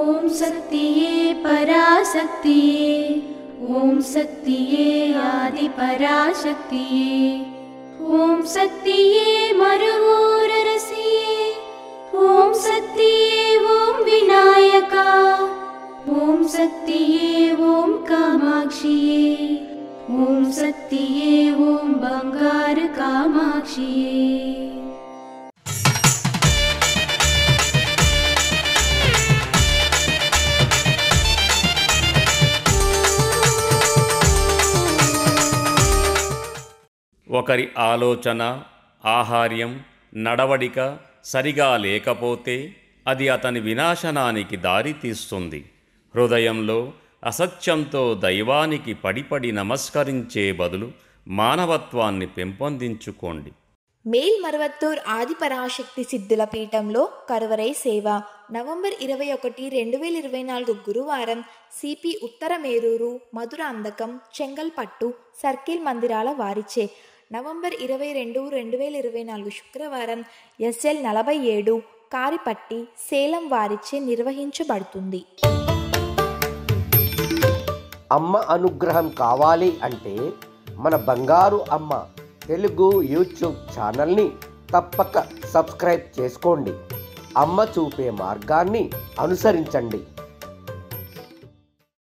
ఓం శక్తియే పరాశక్తియే, ఓం శక్తియే ఆది పరాశక్తియే, ఓం శక్తియే మరువూరరసియే, ఓం శక్తియే ఓం వినాయక, ఓం శక్తియే ఓం కామాక్షియే, ఓం శక్తియే ఓం బంగారు కామాక్షియే. ఒకరి ఆలోచన, ఆహార్యం, నడవడిక సరిగా లేకపోతే అది అతని వినాశనానికి దారితీస్తుంది. హృదయంలో అసత్యంతో దైవానికి పడిపడి నమస్కరించే బదులు మానవత్వాన్ని పెంపొందించుకోండి. మేల్మరువత్తూర్ ఆది పరాశక్తి సిద్ధుల పీఠంలో కరువరై సేవ నవంబర్ 21, 2024 గురువారం సిపి ఉత్తర మేరూరు, మధురాంధకం, చెంగల్పట్టు సర్కిల్ మందిరాల వారిచే. నవంబర్ 22, 2024 శుక్రవారం SL 47 కారిపట్టి సేలం వారిచే నిర్వహించబడుతుంది. అమ్మ అనుగ్రహం కావాలి అంటే మన బంగారు అమ్మ తెలుగు యూట్యూబ్ ఛానల్ని తప్పక సబ్స్క్రైబ్ చేసుకోండి. అమ్మ చూపే మార్గాన్ని అనుసరించండి.